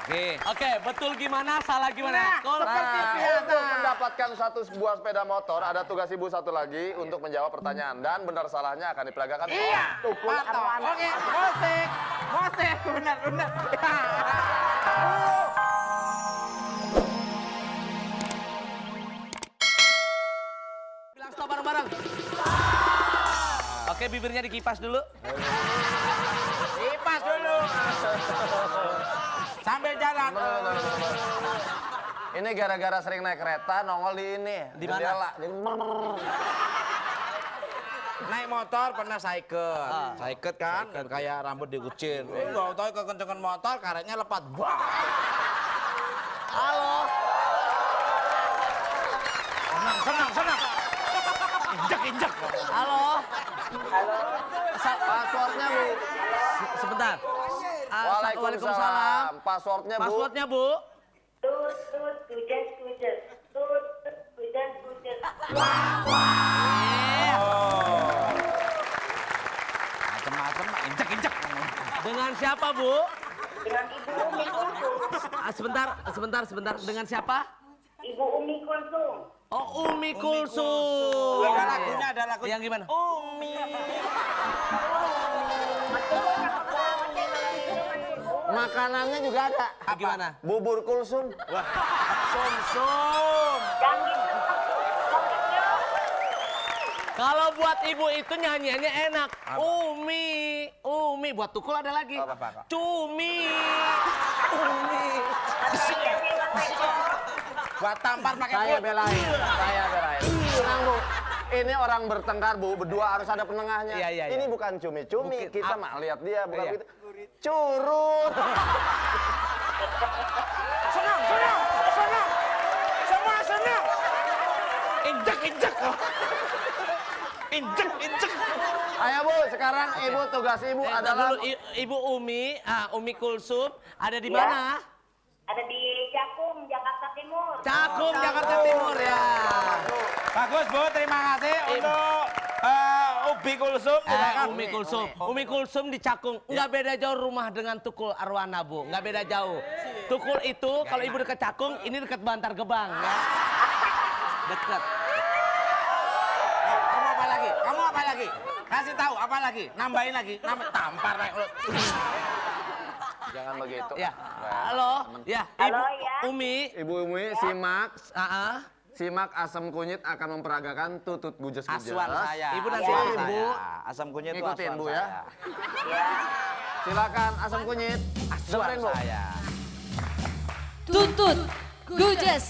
Oke, betul gimana, salah gimana? Untuk mendapatkan buah sepeda motor, ada tugas ibu satu lagi untuk menjawab pertanyaan. Dan benar salahnya akan diperagakan. Iya, Tukul Arwana. Oke, musik, benar. Bilang stop bareng-bareng. Oke, bibirnya dikipas dulu. Kipas dulu. Sambil jalan. Ini gara-gara sering naik kereta, nongol di ini. Di mana? Naik motor pernah saiket kan, kayak rambut dikucir. Nggak tahu kekencengan motor, karetnya lepat. Wah. Halo. Senang. Injek. Halo. Passwordnya, Bu. Sebentar. Waalaikumsalam. Passwordnya, Bu. Passwordnya, Bu. Tut, kujet. Macem-macem, injek. Dengan siapa, Bu? Dengan Ibu Umi Kulsum. Sebentar. Dengan siapa? Ibu Umi Kulsum. Oh, Umi Kulsum. Ada lagunya. Yang gimana? Umi. Makanannya juga ada. Gimana? Bubur kulsum. Sum. Yang ditetap pokoknya. Kalau buat ibu itu nyanyiannya enak. Umi. Buat tukul ada lagi. Apa? Cumi. Umi. Buat tampar pakai Saya kulit. belain. Tenang, Bu. Ini orang bertengkar, Bu. Berdua harus ada penengahnya. Iya. Ini bukan cumi-cumi. Mungkin- Kita mah lihat dia, bukan Iya. gitu. Curut. Senang. Semua senang. Injek. Injek. Ayo, Bu. Sekarang Ibu tugas Ibu adalah... Dulu Ibu Umi Kulsum ada di Ya. mana? Ada di Cakung, Jakarta Timur. Cakung, Jakarta Timur ya. Bagus, Bu. Terima kasih untuk Ubi Kulsum. Umi Kulsum. Umi Kulsum di Cakung. Nggak beda jauh rumah dengan Tukul Arwana, Bu. Nggak beda jauh. Tukul itu kalau ibu dekat Cakung, ini dekat Bantar Gebang ya. Dekat. Kamu apa lagi? Kasih tahu apa lagi? Nambahin lagi. Tampar naik lu. Jangan begitu. Ya. Halo. Ya. Halo, Ibu ya. Umi. Ibu Umi, simak Ah. asam kunyit akan memperagakan tutut bujes-bujes. Aswan saya. Ibu dan Aswan Ibu. saya. Asam kunyit itu Ngikutin, aswan Bu, saya. ya. Silakan asam kunyit. Aswan Dengerin, Bu. saya. Tutut, gujes,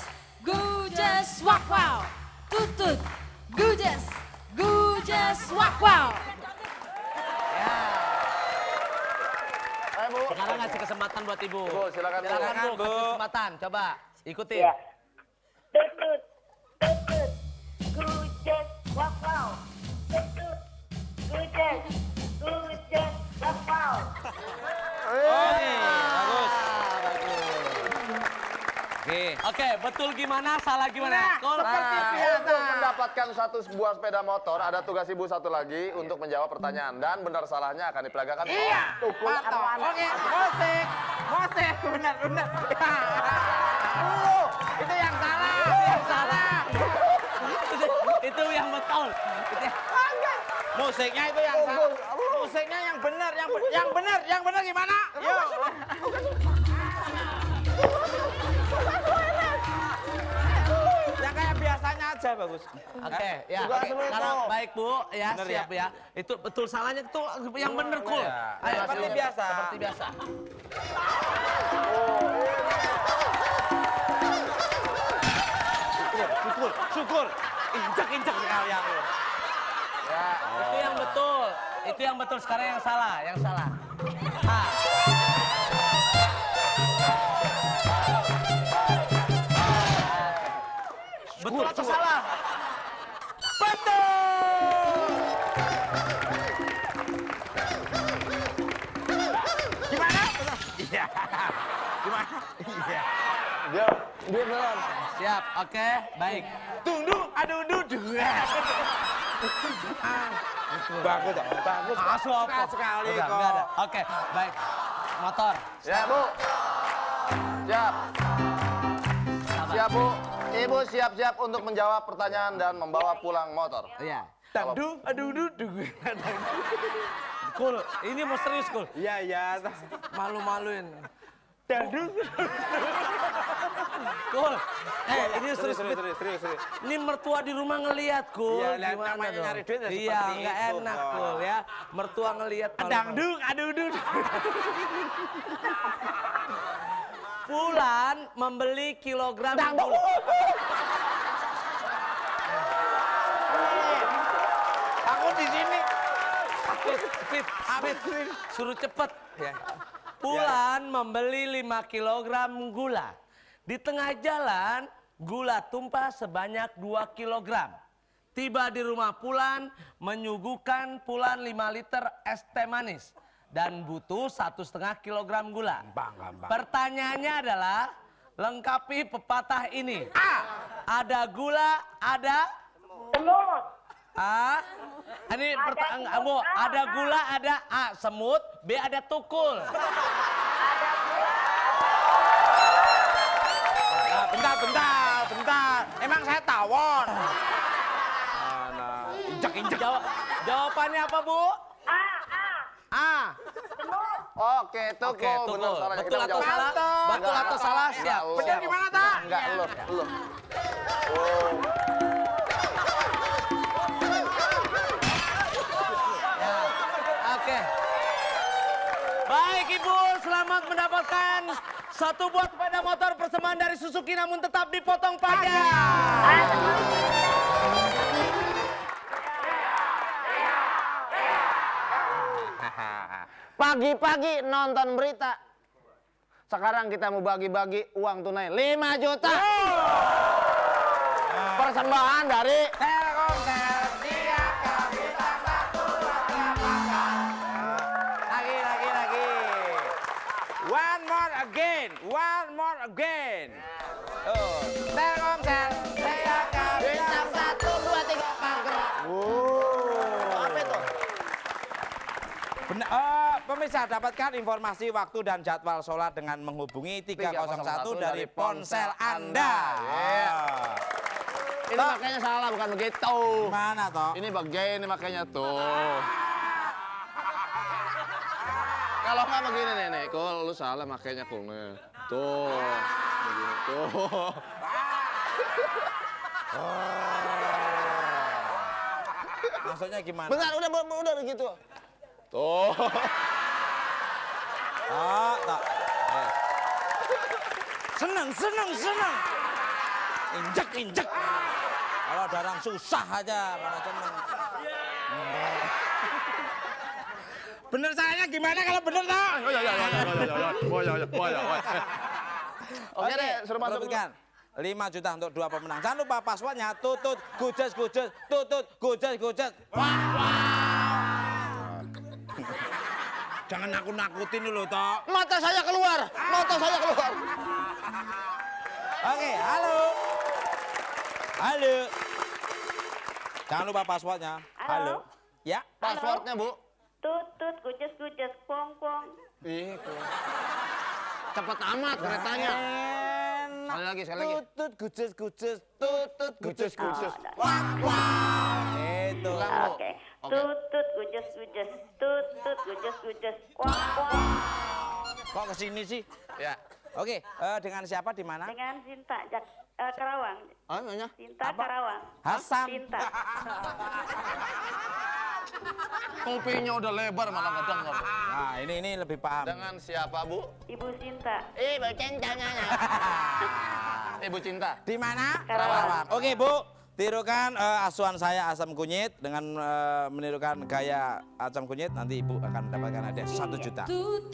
wak wow. Tutut, gujes, wak wow. Ayo, Bu. Sekarang ngasih kesempatan buat ibu. Bu, silakan, Bu. Silakan Bu, Bu. kasih kesempatan. Coba ikutin. Ya. Tutut, kujet, wow. Tutut, kujet, wow. Oke, betul gimana, salah gimana? Untuk mendapatkan buah sepeda motor, ada tugas Ibu satu lagi untuk menjawab pertanyaan. Dan benar salahnya akan diperagakan. Tukul Arwana. Oke, musik, benar. Itu yang salah. Itu yang betul. Musiknya itu yang salah. Musiknya yang benar, yang benar gimana? Yuk. Yang kayak biasanya aja bagus. Oke, ya. Tugas Oke, lu itu. sekarang baik Bu, ya Bener siap ya. Itu betul salahnya itu yang bener Kul. Ya. Ayo, Seperti Kul. biasa. Seperti biasa. Syukur. Injek sekali yang lu. Ya. Itu yang betul. Itu yang betul, sekarang yang salah. Betul atau salah? Gimana? Iya. Gimana? Iya. Dia beneran. Siap, oke, baik. Tunduk, aduh duduk. Bagus. Masuk Suka sekali Udah, kok. nggak ada. Oke, baik. Motor. Ya, Bu. Siap. Siap, Bu. Ibu siap-siap untuk menjawab pertanyaan dan membawa pulang motor. Iya. Dangdung, aduh, Kul, ini mau serius, Kul. Iya, iya. Malu-maluin. Dangdung. Kul, ini serius. Serius. Ini mertua di rumah ngelihat, Kul. Iya, lihat Gimana namanya dong? nyari duit ya Iya, seperti nggak itu, enak, Kul. Kul, ya. Mertua ngelihat. Dangdung, aduh. Fulan membeli kilogram Dangdung. Aku di sini. Fit, suruh cepet. Ya. Fulan membeli 5 kilogram gula. Di tengah jalan, gula tumpah sebanyak 2 kilogram. Tiba di rumah Fulan, menyuguhkan Fulan 5 liter es teh manis. Dan butuh 1,5 kilogram gula. Gampang. Pertanyaannya adalah, lengkapi pepatah ini. A. Ada gula, ada... Semut. A. Ini pertanyaan kamu. Ada gula, ada A. Semut. B. Ada tukul. Bentar. Emang saya tawon. Injek. Jawabannya apa, Bu? A. Oke, Oke, tukul. tukul. Benar salahnya. Betul Kita atau menjawab. salah? Mantap. Betul atau salah? Siap. Benar di mana, Tak? Enggak, lu. Oke. Baik, Ibu, selamat mendapatkan 1 buah sepeda motor persembahan dari Suzuki, namun tetap dipotong pajak. Pagi-pagi nonton berita. Sekarang kita mau bagi-bagi uang tunai 5 juta. Persembahan dari Telkomsel, dia bintang 1 lagi. One more again. Telkomsel, dia bintang 1, 2, 3, pagar. Apa itu? Pemirsa, dapatkan informasi waktu dan jadwal sholat dengan menghubungi 301 dari ponsel Anda. Ini makanya salah, bukan begitu. Mana toh? Ini begini makanya tuh. Kalau nggak begini nih, Kul, lu salah makanya Kul. Nih. Tuh, begini tuh. Maksudnya gimana? Bentar, udah begitu. Tuh. Tak. Seneng. Injek. Kalau ada orang susah aja, mana seneng. Bener salahnya gimana kalau bener tak? Oke deh, suruh masuk. Kan 5 juta untuk 2 pemenang. Jangan lupa passwordnya tutut gujes. Jangan nakut-nakutin dulu, Tok. Mata saya keluar. Oke, halo. Jangan lupa passwordnya. Halo. Ya. Passwordnya, Bu. Tutut, gujes, kuong. Ih, cepet amat keretanya. Enak. Sekali lagi. Tutut gujes. Itu. Ulang, Bu. Oke. Tutut, gujes, kuong. Kok kesini sih? Ya. Oke, dengan siapa di mana? Dengan Sinta, Karawang. Oh, nyonya. Sinta, Karawang. Hasan. Sinta. Kopinya udah lebar malah nggak denger. Nah, ini lebih paham. Dengan siapa, Bu? Ibu Sinta. Ibu Cinta. Ibu Cinta. Di mana? Karawang. Oke, Bu. Tirukan asuhan saya asam kunyit dengan menirukan gaya asam kunyit, nanti Ibu akan mendapatkan hadiah 1 juta. Tutut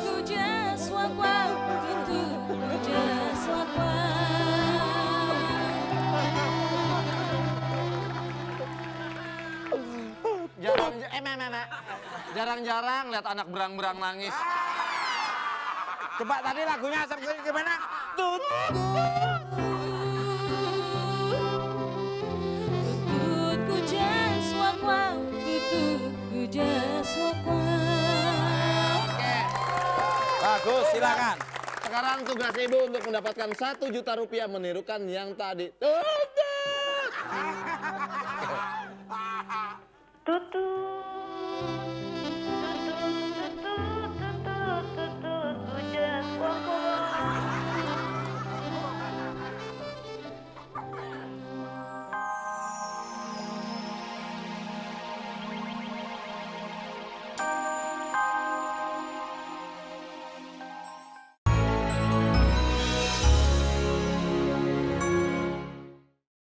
gujes wak wak, tutut gujes wak wak. Jarang-jarang lihat anak berang-berang nangis. Coba tadi lagunya asam kunyit gimana? Tutut gujes wak wak, tutut gujes wak wak. Silakan. Sekarang tugas ibu untuk mendapatkan 1 juta rupiah menirukan yang tadi. Tutut.